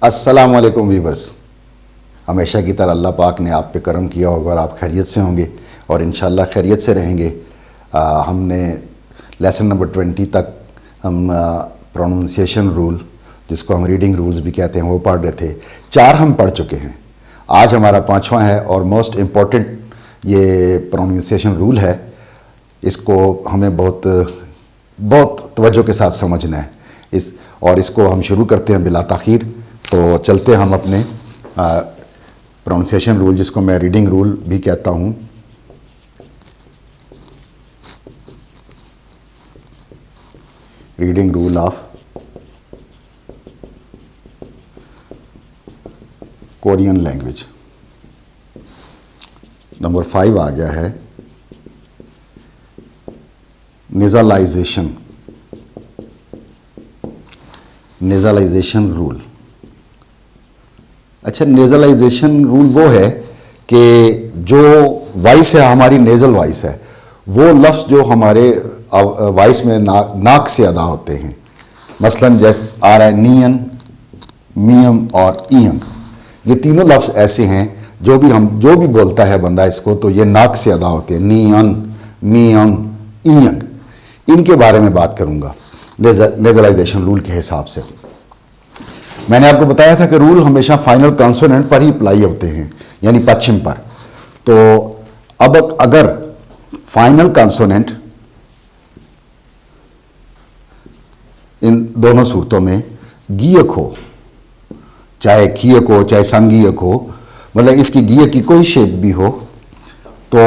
अस्सलाम वालेकुम वीवर्स। हमेशा की तरह अल्लाह पाक ने आप पे करम किया होगा और आप खैरियत से होंगे और इंशाल्लाह खैरियत से रहेंगे। हमने लेसन नंबर 20 तक हम प्रोनाउंसिएशन रूल, जिसको हम रीडिंग रूल्स भी कहते हैं, वो पढ़ रहे थे। 4 हम पढ़ चुके हैं। आज हमारा 5वां है और मोस्ट इम्पॉर्टेंट ये प्रोनाउंसिएशन रूल है। इसको हमें बहुत तवज्जो के साथ समझना है और इसको हम शुरू करते हैं बिला ताख़ीर। तो चलते हैं हम अपने प्रोनाउंसिएशन रूल, जिसको मैं रीडिंग रूल भी कहता हूँ। Reading rule of Korean language. Number 5 आ गया है नेज़लाइजेशन रूल। अच्छा, नेज़लाइजेशन रूल वो है कि जो वॉइस है, हमारी नेज़ल वॉइस है, वो लफ्ज़ जो हमारे वॉइस में नाक से अदा होते हैं। मसलन जैसे आ रहा है नियन, मियम और ईयंग। ये तीनों लफ्ज़ ऐसे हैं जो भी बोलता है बंदा इसको, तो ये नाक से अदा होते हैं। नियन, मियम, ईयंग, इनके बारे में बात करूंगा नेज़लाइजेशन रूल के हिसाब से। मैंने आपको बताया था कि रूल हमेशा फाइनल कॉन्सोनेंट पर ही अप्लाई होते हैं, यानी पश्चिम पर। तो अब अगर फाइनल कॉन्सोनेंट इन दोनों सूरतों में गीयक हो, चाहे खीयक हो चाहे संगीयक हो, मतलब इसकी गीयक की कोई शेप भी हो, तो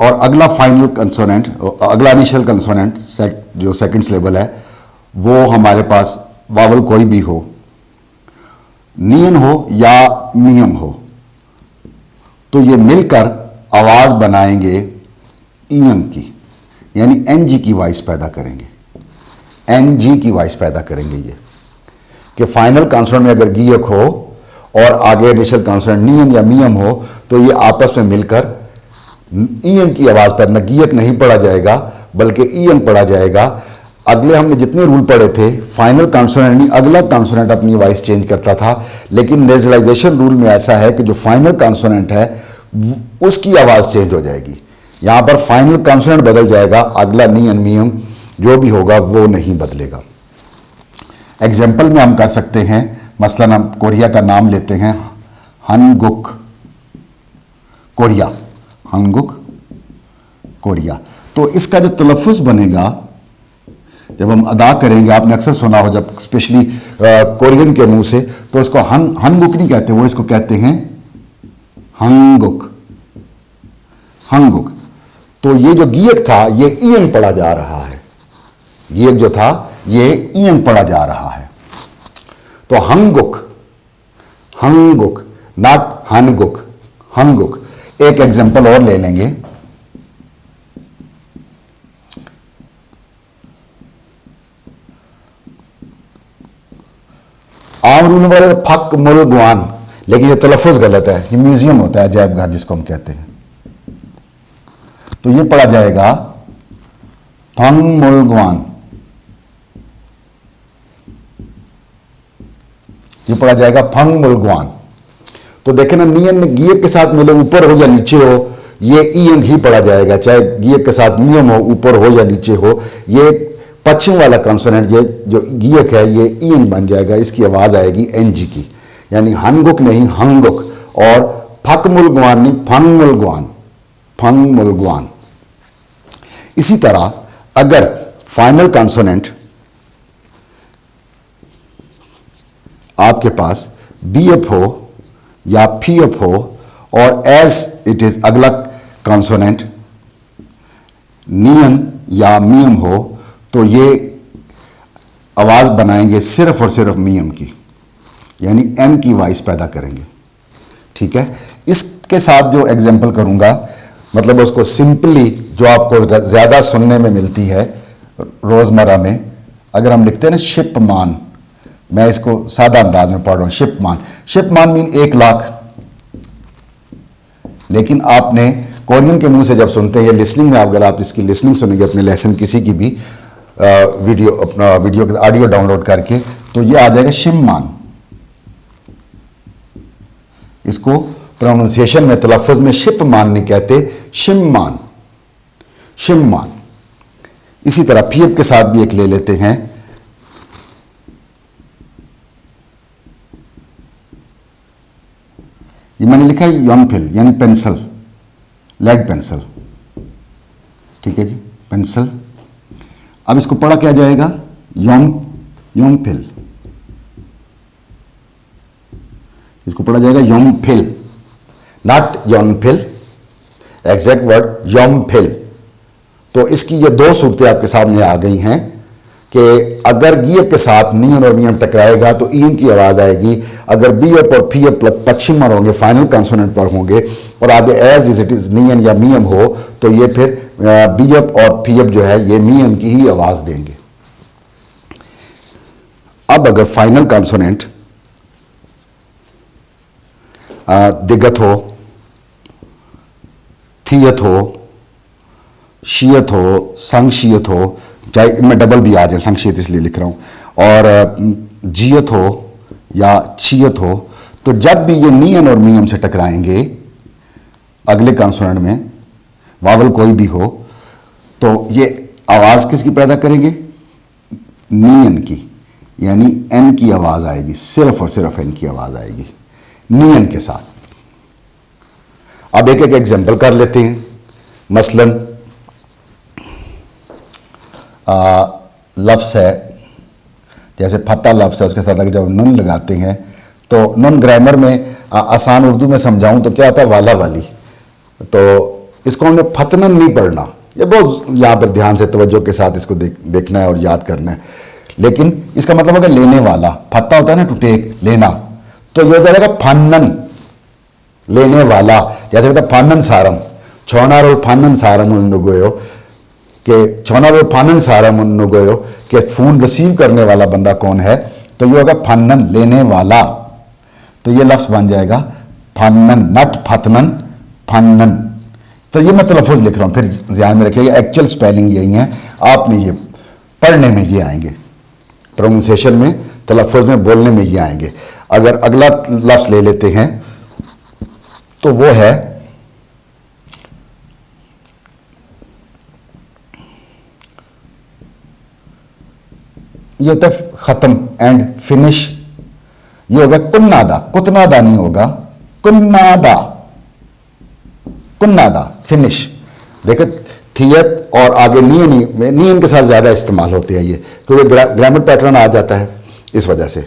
और अगला फाइनल कंसोनेंट, अगला इनिशियल कंसोनेंट जो सेकंड सिलेबल है, वो हमारे पास वावल कोई भी हो, नियन हो या मियम हो, तो ये मिलकर आवाज़ बनाएंगे ईयन की, यानी एनजी की वॉइस पैदा करेंगे। एनजी की वॉइस पैदा करेंगे ये, कि फाइनल कॉन्सोनेंट में अगर गीयक हो और आगे इनिशियल कॉन्सोनेंट नियन या मियम हो, तो ये आपस में मिलकर ईयन की आवाज़ पर, न गीयक नहीं पढ़ा जाएगा बल्कि ईयन पढ़ा जाएगा। अगले हमने जितने रूल पढ़े थे, फाइनल कॉन्सोनेंट नहीं, अगला कॉन्सोनेंट अपनी वॉइस चेंज करता था। लेकिन नेज़लाइजेशन रूल में ऐसा है कि जो फाइनल कॉन्सोनेंट है उसकी आवाज़ चेंज हो जाएगी। यहाँ पर फाइनल कॉन्सोनेंट बदल जाएगा, अगला नियन मियम जो भी होगा वो नहीं बदलेगा। एग्जाम्पल में हम कर सकते हैं, मसलन हम कोरिया का नाम लेते हैं, हनगुक कोरिया, हनगुक कोरिया। तो इसका जो तलफ़ुज़ बनेगा जब हम अदा करेंगे, आपने अक्सर सुना हो जब स्पेशली कोरियन के मुंह से, तो इसको हनगुक नहीं कहते, वो इसको कहते हैं हंगुक, हंगुक। तो ये जो गीयक था ये ईयन पढ़ा जा रहा है, गीयक जो था ये ईयन पढ़ा जा रहा है। तो हंगुक, हंगुक, नॉट हनगुक, हंगुक। एक एग्जांपल और ले लेंगे। आम रूल वाले फक मुल गुआन, लेकिन ये तलफ़ुज़ गलत है। ये म्यूजियम होता है, अजायब घर जिसको हम कहते हैं। तो ये पढ़ा जाएगा फंग मुल गुआन, ये पढ़ा जाएगा फंग मुल गुआन। तो देखें ना, नियन गीयक के साथ मिले, ऊपर हो या नीचे हो, ये ईयंग ही पढ़ा जाएगा, चाहे गीयक के साथ मियम हो, ऊपर हो या नीचे हो। ये पश्चिम वाला कॉन्सोनेंट, ये जो गीयक है ये ईयंग बन जाएगा, इसकी आवाज़ आएगी एनजी की, यानी हनगुक नहीं हंगुक। और फकमुल गुआन नहीं, फंगमुल गुआन, फंगमुल गुआन। इसी तरह अगर फाइनल कॉन्सोनेंट आपके पास बीएफ हो या पीएफ हो और एज इट इज अगला कॉन्सोनेंट नियन या मियम हो, तो ये आवाज़ बनाएंगे सिर्फ और सिर्फ मियम की, यानी एम की वॉइस पैदा करेंगे। ठीक है, इसके साथ जो एग्जांपल करूंगा, मतलब उसको सिंपली जो आपको ज़्यादा सुनने में मिलती है रोज़मर्रा में, अगर हम लिखते हैं ना शिपमान, मैं इसको सादा अंदाज में पढ़ रहा हूँ, शिपमान। शिपमान मीन 1 लाख। लेकिन आपने कोरियन के मुंह से जब सुनते हैं, ये लिसनिंग में अगर आप इसकी लिसनिंग सुनेंगे अपने लेसन किसी की भी, वीडियो अपना वीडियो ऑडियो डाउनलोड करके, तो ये आ जाएगा शिममान, इसको प्रोनाउंसिएशन में तलफ़ुज़ में शिपमान नहीं कहते, शिममान, शिममान। इसी तरह पीएफ के साथ भी एक ले लेते हैं, ये मैंने लिखा है यॉमफिल यानी पेंसिल, लेड पेंसिल, ठीक है जी, पेंसिल। अब इसको पढ़ा क्या जाएगा, यॉमफिल, इसको पढ़ा जाएगा यॉमफिल, नॉट यॉमफिल, एग्जैक्ट वर्ड यॉमफिल। तो इसकी ये दो सूरतें आपके सामने आ गई हैं कि अगर गियप के साथ नीयन और मियम टकराएगा तो ईन की आवाज़ आएगी, अगर बीएप और पीएप पश्चिमर होंगे, फाइनल कॉन्सोनेंट पर होंगे और आगे एज इज इट इज नीयन या मियम हो तो ये फिर बीएप और पीएप जो है ये मियम की ही आवाज़ देंगे। अब अगर फाइनल कॉन्सोनेंट दिगत हो, थियत हो, शीयत हो, संगशियत हो, चाहे इनमें डबल भी आ जाए, संक्षिप्त इसलिए लिख रहा हूँ, और जियत हो या चियत हो, तो जब भी ये नियन और मियम से टकराएंगे अगले कॉन्सोनेंट में, वावल कोई भी हो, तो ये आवाज़ किसकी पैदा करेंगे, नियन की, यानी एन की आवाज़ आएगी, सिर्फ और सिर्फ एन की आवाज़ आएगी नियन के साथ। अब एक एक एग्जाम्पल कर लेते हैं। मसलन लफ्ज़ है, जैसे फतह लफ्ज़ है, उसके साथ जब नन लगाते हैं तो नन ग्रामर में आसान उर्दू में समझाऊं तो क्या आता है, वाला वाली। तो इसको हमने फतनन नहीं पढ़ना, ये बहुत यहाँ पर ध्यान से तवज्जो के साथ इसको देखना है और याद करना है। लेकिन इसका मतलब अगर लेने वाला, फतह होता है ना टू टेक, लेना, तो ये हो जाएगा फन्नन, लेने वाला। जैसे कहता फानन सारम, छोनार और फानन सारम उन्नुगोयो, कि छोनार और फानन सारम उन्नुगोयो, कि फ़ोन रिसीव करने वाला बंदा कौन है, तो ये होगा फन्नन, लेने वाला। तो ये लफ्ज़ बन जाएगा फन्नन, नट फतनन, फन्नन। तो ये मैं तलफ़ुज़ लिख रहा हूँ, फिर ध्यान में रखिएगा एक्चुअल स्पेलिंग यही है, आपने ये पढ़ने में ये आएंगे, प्रोनाउंसिएशन में, तलफ़ुज़ में, बोलने में ये आएंगे। अगर अगला लफ्ज़ ले लेते हैं तो वो है ये होता है ख़त्म एंड फिनिश। ये होगा कुन्नादा, कुतनादा नहीं होगा, कुन्नादा, कुन्नादा, फिनिश। देखो थियत और आगे नियन के साथ ज़्यादा इस्तेमाल होते हैं ये, क्योंकि ग्रामर पैटर्न आ जाता है इस वजह से।